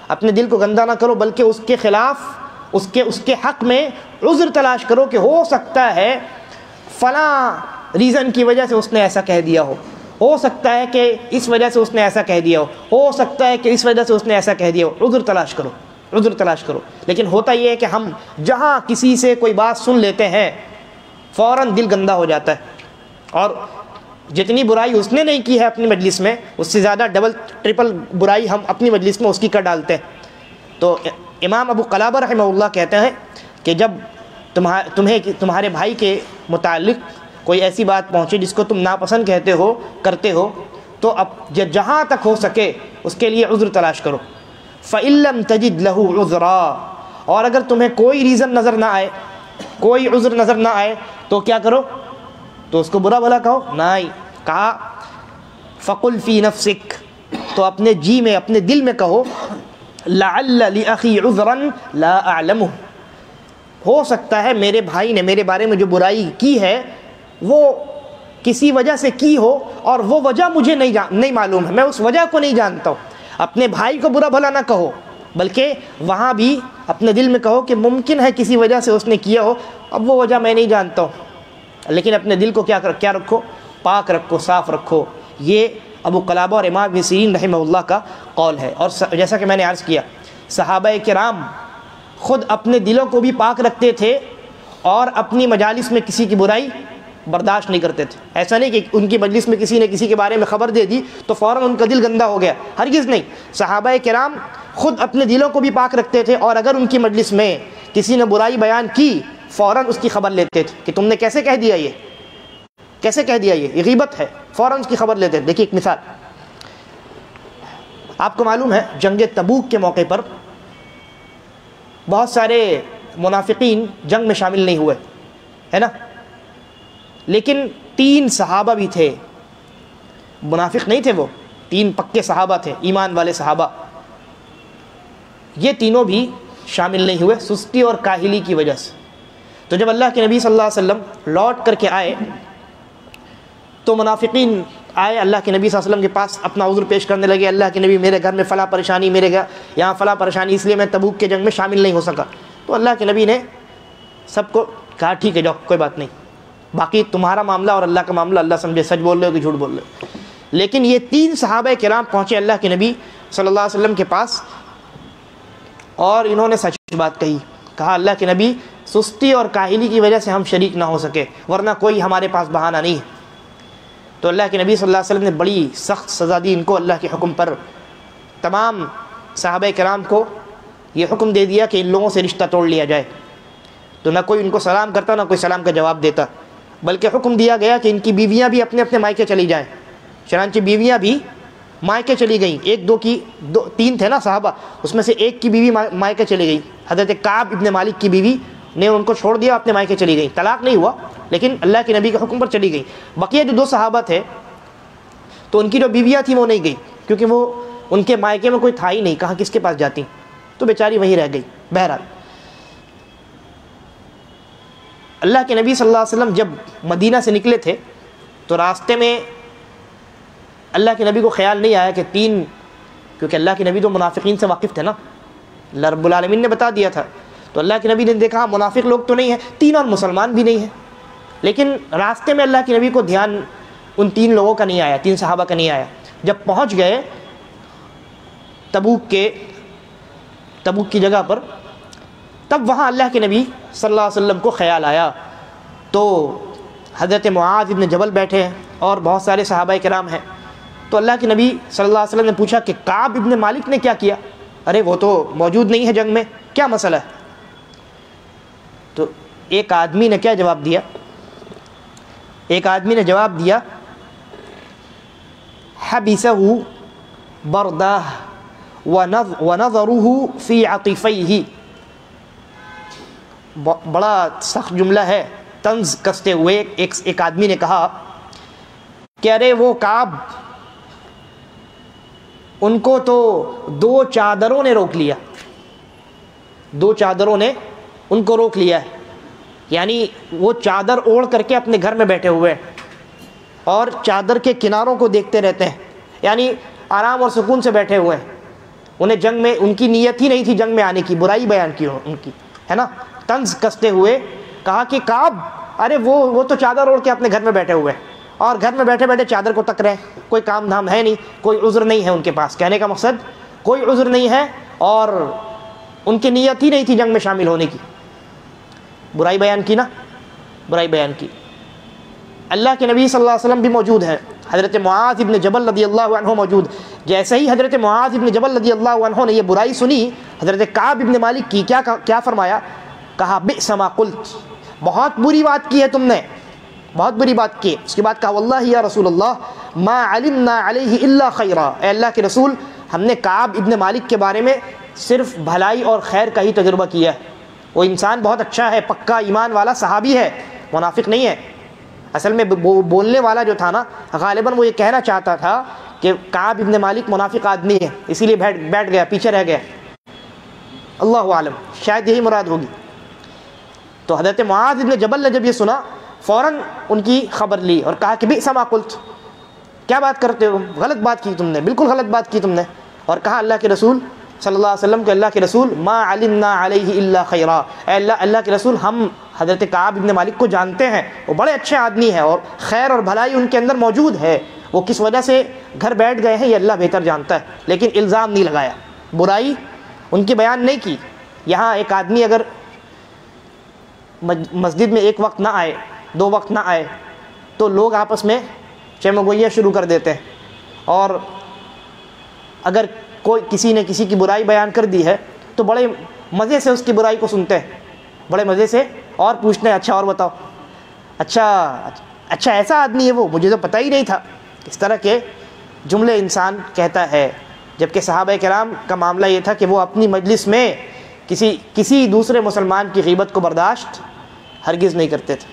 اپنے دل کو گندہ نہ کرو، بلکہ اس کے خلاف اس کے حق میں عذر تلاش کرو کہ ہو سکتا ہے فلاں ریزن کی وجہ سے اس نے ایسا کہہ دیا ہو سکتا ہے کہ اس وجہ سے اس نے ایسا کہہ دیا ہو سکتا ہے کہ اس وجہ سے اس نے ایسا کہہ دیا ہو، عذر تلاش کرو، عذر تلاش کرو۔ لیکن ہوتا یہ ہے کہ ہم جہاں کسی سے کوئی بات سن لیتے ہیں فوراً دل گندہ ہو جاتا ہے، اور جتنی برائی اس نے نہیں کی ہے اپنی مجلس میں، اس سے زیادہ ڈبل ٹرپل برائی ہم اپنی مجلس میں اس کی کر ڈالتے ہیں۔ تو امام ابو قلابہ رحمہ اللہ کہتے ہیں کہ جب تمہیں تمہارے بھائی کے متعلق کوئی ایسی بات پہنچے جس کو تم ناپسند کرتے ہو تو اب جہاں تک ہو سکے اس کے لیے عذر تلاش کرو۔ فَإِن لَّمْ تَجِدْ لَهُ عُذْرًا، اور اگر تمہیں کوئی ریزن نظر نہ آئے، کوئی عذر نظر نہ آئے تو کیا کرو؟ تو اس کو برا بھلا کہو؟ نہیں، کہا فَقُلْ فِي نَفْسِكَ، تو اپنے جی میں، اپنے دل میں کہو لَعَلَّ لِأَخِي عُذْرًا لَا أَعْلَمُهُ، ہو سکتا ہے میرے بھائی نے میرے بارے میں جو برائی کی ہے وہ کسی وجہ سے کی ہو، اور وہ وجہ مجھے نہیں معلوم ہے، میں اس وجہ کو نہیں جانتا ہوں۔ اپنے بھائی کو برا بھلا نہ کہو، بلکہ وہاں بھی اپنے دل میں کہو کہ ممکن ہے کسی وجہ سے اس نے کیا ہو، اب وہ وجہ میں نہیں جانتا ہوں، لیکن اپنے دل کو کیا رکھو؟ پاک رکھو، صاف رکھو۔ یہ ابو قلابہ اور امام ابن سیرین رحمہ اللہ کا قول ہے۔ اور جیسا کہ میں نے عرض کیا، صحابہ کرام خود اپنے دلوں کو بھی پاک رکھتے تھے اور اپنی مجالس میں کسی کی برائی برداشت نہیں کرتے تھے۔ ایسا نہیں کہ ان کی مجلس میں کسی نے کسی کے بارے میں خبر دے دی تو فوراً ان کا دل گندا ہو گیا، ہرگز نہیں۔ صحابہ کرام خود اپنے دلوں کو بھی پاک رکھتے تھے، اور اگر ان کی مجلس میں کسی نے برائی بیان کی فوراً اس کی خبر لیتے تھے کہ تم نے کیسے کہہ دیا، یہ غیبت ہے، فوراً اس کی خبر لیتے تھے۔ دیکھیے ایک مثال، آپ کو معلوم ہے جنگ تبوک کے موقع پر بہت سارے منافقین جنگ میں شامل نہیں ہوئے، ہے نا، لیکن 3 صحابہ بھی تھے، منافق نہیں تھے وہ، 3 پکے صحابہ تھے، ایمان والے صحابہ، یہ تینوں بھی شامل نہیں ہوئے سستی اور کاہلی کی وجہ سے۔ تو جب اللہ کے نبی صلی اللہ علیہ وسلم لوٹ کر کے آئے تو منافقین آئے اللہ کے نبی صلی اللہ علیہ وسلم کے پاس، اپنا عذر پیش کرنے لگے، اللہ کے نبی میرے گھر میں فلاں پریشانی، میرے گھر یہاں فلاں پریشانی، اس لیے میں تبوک کے جنگ میں شامل نہیں ہو سکا۔ تو اللہ کے نبی نے سب کو کہا ٹھیک ہے جاؤ، کوئی بات نہیں، باقی تمہارا معاملہ اور اللہ کا معاملہ اللہ سمجھے، سچ بول رہے ہو کہ جھوٹ بول رہے ہو۔ لیکن یہ 3 صحابہ کرام پہنچے اللہ کے نبی صلی اللہ علیہ وسلم کے پاس اور انہوں نے سچ بات کہی، کہا اللہ کے نبی سستی اور کاہلی کی وجہ سے ہم شریک نہ ہو سکے، ورنہ کوئی ہمارے پاس بہانہ نہیں ہے۔ تو اللہ کے نبی صلی اللہ علیہ وسلم نے بڑی سخت سزا دی ان کو اللہ کے حکم پر۔ تمام صحابہ کرام کو یہ حکم دے دیا کہ ان لوگوں سے رشتہ توڑ لیا جائے۔ تو نہ کوئی ان کو سلام کرتا، نہ کوئی سلام کا جواب دیتا، بلکہ حکم دیا گیا کہ ان کی بیویاں بھی اپنے اپنے مائکے چلی جائیں۔ چنانچہ بیویاں بھی مائکے چلی گئیں، 3 تھے نا صحابہ، اس میں سے ایک کی بیوی مائکے چلی گئی، حضرت کعب ابن مالک کی بیوی نے ان کو چھوڑ دیا، اپنے مائکے چلی گئی، طلاق نہیں ہوا لیکن اللہ کے نبی کے حکم پر چلی گئی۔ بقیہ جو 2 صحابہ تھے تو ان کی جو بیویاں تھیں وہ نہیں گئی، کیونکہ وہ ان کے مائکے میں کوئی تھا ہی نہیں، کہاں کس کے پاس جاتی، تو بیچاری وہیں رہ گئی۔ بہرحال اللہ کے نبی صلی اللہ علیہ وسلم جب مدینہ سے نکلے تھے تو راستے میں اللہ کے نبی کو خیال نہیں آیا کہ 3، کیونکہ اللہ کے نبی تو منافقین سے واقف تھے نا، اللہ رب العالمین نے بتا دیا تھا، تو اللہ کے نبی نے دیکھا منافق لوگ تو نہیں ہیں، 3 اور مسلمان بھی نہیں ہیں، لیکن راستے میں اللہ کے نبی کو دھیان ان 3 لوگوں کا نہیں آیا، 3 صحابہ کا نہیں آیا۔ جب پہنچ گئے تبوک کی جگہ پر، تب وہاں اللہ کے نبی صلی اللہ علیہ وسلم کو خیال آیا، تو حضرت معاذ ابن جبل بیٹھے ہیں اور بہت سارے صحابہ کرام ہیں۔ تو اللہ کے نبی صلی اللہ علیہ وسلم نے پوچھا کہ کعب ابن مالک نے کیا کیا؟ ارے وہ تو موجود نہیں ہے جنگ میں، کیا مسئلہ ہے؟ تو ایک آدمی نے کیا جواب دیا؟ ایک آدمی نے جواب دیا حبسہ بردہ ونظرہ فی عطفیہ۔ بڑا سخت جملہ ہے، طنز کستے ہوئے ایک آدمی نے کہا کہ ارے وہ کعب، ان کو تو 2 چادروں نے روک لیا، 2 چادروں نے ان کو روک لیا ہے، یعنی وہ چادر اوڑھ کر کے اپنے گھر میں بیٹھے ہوئے ہیں اور چادر کے کناروں کو دیکھتے رہتے ہیں، یعنی آرام اور سکون سے بیٹھے ہوئے ہیں۔ انہیں جنگ میں، ان کی نیت ہی نہیں تھی جنگ میں آنے کی، برائی بیان کی ان کی، ہے نا۔ طنز کستے ہوئے کہا کہ کعب، ارے وہ تو چادر اوڑھ کے اپنے گھر میں بیٹھے ہوئے ہیں اور گھر میں بیٹھے بیٹھے چادر کو تک رہے ہیں، کوئی کام دھام ہے نہیں، کوئی عذر نہیں ہے ان کے پاس۔ کہنے کا مقصد کوئی عذر نہیں ہے اور ان کی نیت ہی نہیں تھی جنگ میں شامل ہونے کی، برائی بیان کی نا، برائی بیان کی۔ اللہ کے نبی صلی اللہ علیہ وسلم بھی موجود ہیں، حضرت معاذ ابن جبل رضی اللہ عنہ موجود۔ جیسے ہی حضرت معاذ ابن جبل رضی اللہ عنہ نے یہ برائی سنی حضرت کعب ابن مالک کی، کیا فرمایا؟ کہا بئس ما قلت، بہت بری بات کی ہے تم نے، بہت بری بات کی۔ اس کے بعد کہا واللہ یا رسول اللہ ما علمنا علیہ الا خیرا، اے اللہ کے رسول ہم نے کعب ابن مالک کے بارے میں صرف بھلائی اور خیر کا ہی تجربہ کیا ہے، وہ انسان بہت اچھا ہے، پکا ایمان والا صحابی ہے، منافق نہیں ہے۔ اصل میں بولنے والا جو تھا نا، غالباً وہ یہ کہنا چاہتا تھا کہ کعب ابن مالک منافق آدمی ہے، اسی لیے بیٹھ گیا، پیچھے رہ گیا، اللہ عالم، شاید یہی مراد ہوگی۔ تو حضرت معاذ ابن جبل نے جب یہ سنا فوراً ان کی خبر لی اور کہا کہ بئس ما قلت، کیا بات کرتے ہو، غلط بات کی تم نے، بالکل غلط بات کی تم نے۔ اور کہا اللہ کے رسول صلی اللہ علیہ وسلم کہ اللہ کے رسول ما علمنا علیہ الا خیرا، اے اللہ کے رسول ہم حضرت کعب ابن مالک کو جانتے ہیں، وہ بڑے اچھے آدمی ہیں اور خیر اور بھلائی ان کے اندر موجود ہے، وہ کس وجہ سے گھر بیٹھ گئے ہیں یہ اللہ بہتر جانتا ہے، لیکن الزام نہیں لگایا، برائی ان کی بیان نہیں کی۔ یہاں ایک آدمی اگر مسجد میں 1 وقت نہ آئے، 2 وقت نہ آئے، تو لوگ آپس میں چمگوئیاں شروع کر دیتے ہیں، اور اگر کسی نے کسی کی برائی بیان کر دی ہے تو بڑے مزے سے اس کی برائی کو سنتے ہیں، بڑے مزے سے، اور پوچھتے ہیں اچھا اور بتاؤ، اچھا ایسا آدمی ہے وہ، مجھے تو پتہ ہی نہیں تھا۔ اس طرح کے جملے انسان کہتا ہے، جبکہ صحابہ کرام کا معاملہ یہ تھا کہ وہ اپنی مجلس میں کسی دوسرے مسلمان کی غیبت کو برداشت ہرگز نہیں کرتے تھے۔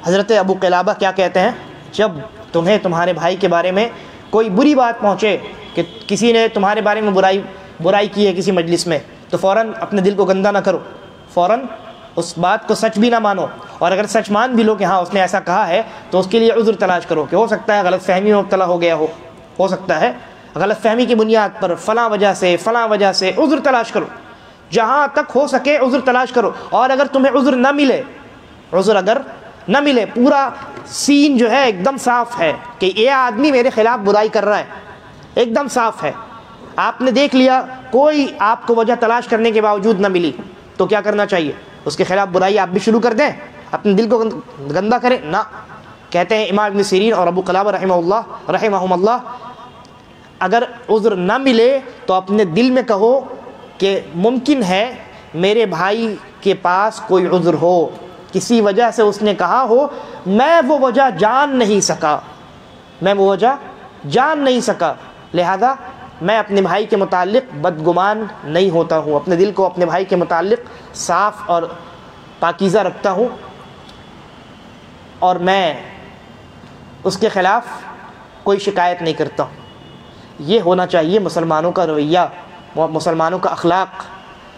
حضرت ابو قلابہ کیا کہتے ہیں؟ جب تمہیں تمہارے بھائی کے بارے میں کوئی بری بات پہنچے کسی نے تمہارے بارے میں برائی کی ہے کسی مجلس میں تو فوراً اپنے دل کو گندا نہ کرو، فوراً اس بات کو سچ بھی نہ مانو، اور اگر سچ مان بھی لو کہ ہاں اس نے ایسا کہا ہے تو اس کے لیے عذر تلاش کرو کہ ہو سکتا ہے غلط فہمی میں مبتلا ہو گیا ہو سکتا ہے غلط فہمی کی بنیاد پر فلاں وجہ سے عذر تلاش کرو، جہاں تک ہو سکے عذر تلاش کرو۔ اور اگر تمہیں عذر نہ ملے پورا سین جو ہے ایک دم صاف ہے کہ یہ آدمی میرے خلاف برائی کر رہا ہے، ایک دم صاف ہے، آپ نے دیکھ لیا کوئی آپ کو وجہ تلاش کرنے کے باوجود نہ ملی، تو کیا کرنا چاہیے؟ اس کے خلاف برائی آپ بھی شروع کر دیں، اپنے دل کو گندا کریں؟ نہ، کہتے ہیں امام ابن سیرین اور ابو قلابہ رحمہم اللہ، اگر عذر نہ ملے تو اپنے دل میں کہو کہ ممکن ہے میرے بھائی کے پاس کوئی عذر ہو، کسی وجہ سے اس نے کہا ہو، میں وہ وجہ جان نہیں سکا، لہذا میں اپنے بھائی کے متعلق بدگمان نہیں ہوتا ہوں، اپنے دل کو اپنے بھائی کے متعلق صاف اور پاکیزہ رکھتا ہوں، اور میں اس کے خلاف کوئی شکایت نہیں کرتا ہوں۔ یہ ہونا چاہیے مسلمانوں کا رویہ، مسلمانوں کا اخلاق،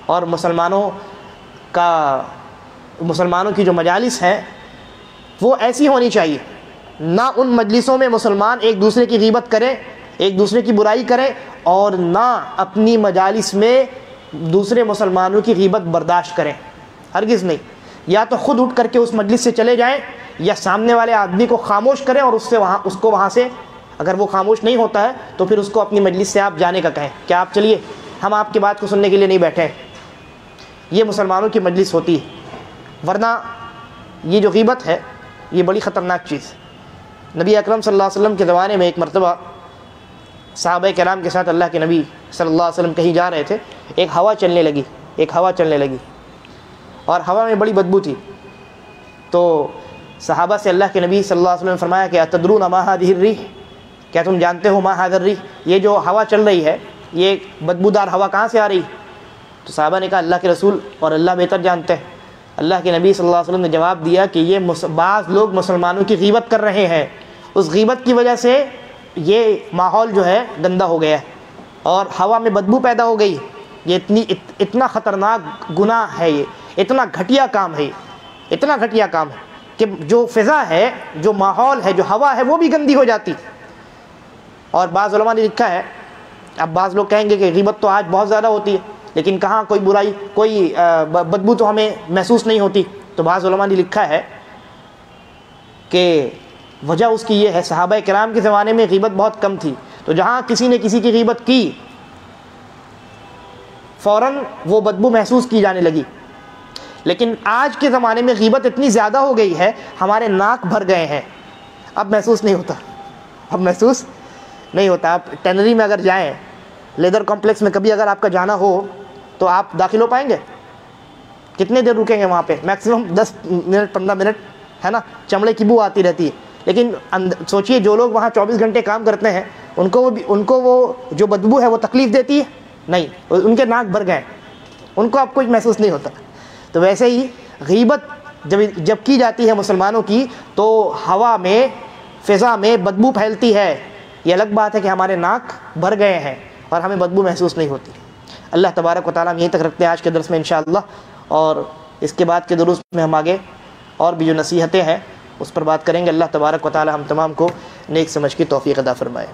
اور مسلمانوں کی جو مجالس ہیں وہ ایسی ہونی چاہیے۔ نہ ان مجلسوں میں مسلمان ایک دوسرے کی غیبت کریں، ایک دوسرے کی برائی کریں، اور نہ اپنی مجالس میں دوسرے مسلمانوں کی غیبت برداشت کریں، ہرگز نہیں۔ یا تو خود اٹھ کر کے اس مجلس سے چلے جائیں، یا سامنے والے آدمی کو خاموش کریں اور اس کو وہاں سے، اگر وہ خاموش نہیں ہوتا ہے تو پھر اس کو اپنی مجلس سے آپ جانے کا کہیں کہ آپ چلیے، ہم آپ کی بات کو سننے کے لیے نہیں بیٹھے ہیں۔ یہ مسلمانوں کی مجلس ہوتی ہے، ورنہ یہ جو غیبت ہے یہ بڑی خطرناک چیز ہے۔ نبی اکرم صلی اللہ علیہ وسلم کے زمانے میں ایک مرتبہ صحابہ کرام کے ساتھ اللہ کے نبی صلی اللہ علیہ وسلم کہیں جا رہے تھے، ایک ہوا چلنے لگی اور ہوا میں بڑی بدبو تھی، تو صحابہ سے اللہ کے نبی صلی اللہ علیہ وسلم نے فرمایا کہ اتدرون ما هذه الريح، کیا تم جانتے ہو ما هذا الريح، یہ جو ہوا چل رہی ہے یہ بدبودار ہوا کہاں سے آ رہی؟ تو صحابہ نے کہا اللہ کے رسول اور اللہ بہتر جانتے ہیں۔ اللہ کے نبی صلی اللہ علیہ وسلم نے جواب دیا کہ یہ بعض لوگ مسلمانوں کی غیبت کر رہے ہیں، اس غیبت کی وجہ سے یہ ماحول جو ہے گندا ہو گیا ہے اور ہوا میں بدبو پیدا ہو گئی۔ یہ اتنا خطرناک گناہ ہے، یہ اتنا گھٹیا کام ہے کہ جو فضا ہے، جو ماحول ہے، جو ہوا ہے، وہ بھی گندی ہو جاتی۔ اور بعض علماء نے لکھا ہے، اب بعض لوگ کہیں گے کہ غیبت تو آج بہت زیادہ ہوتی ہے، لیکن کہاں کوئی برائی، کوئی بدبو تو ہمیں محسوس نہیں ہوتی، تو بعض علماء نے لکھا ہے کہ وجہ اس کی یہ ہے، صحابہ کرام کے زمانے میں غیبت بہت کم تھی، تو جہاں کسی نے کسی کی غیبت کی فوراً وہ بدبو محسوس کی جانے لگی، لیکن آج کے زمانے میں غیبت اتنی زیادہ ہو گئی ہے، ہمارے ناک بھر گئے ہیں، اب محسوس نہیں ہوتا۔ آپ ٹینری میں اگر جائیں، لیدر کمپلیکس میں کبھی اگر آپ کا جانا ہو تو آپ داخل ہو پائیں گے؟ کتنے دیر رکیں گے وہاں پہ؟ میکسیمم 10 منٹ 15 منٹ، ہے نا، چمڑے کی بو آتی رہتی ہے۔ لیکن سوچئے جو لوگ وہاں 24 گھنٹے کام کرتے ہیں ان کو وہ جو بدبو ہے وہ تکلیف دیتی ہے؟ نہیں، ان کے ناک بھر گئے، ان کو اب کچھ محسوس نہیں ہوتا۔ تو ویسے ہی غیبت جب کی جاتی ہے مسلمانوں کی تو ہوا میں، فضا میں بدبو پھیلتی ہے، یہ الگ بات ہے کہ ہمارے ناک بھر گئے ہیں اور ہمیں بدبو محسوس نہیں ہوتی۔ اللہ تبارک و تعالیٰ ہم یہیں تک رکھتے ہیں آج کے درس میں انشاءاللہ، اور اس کے بعد کے دروس میں ہم آگے اور بھی جو نصیحتیں ہیں اس پر بات کریں گے۔ اللہ تبارک و تعالیٰ ہم تمام کو نیک سمجھ کی توفیق عطا فرمائے۔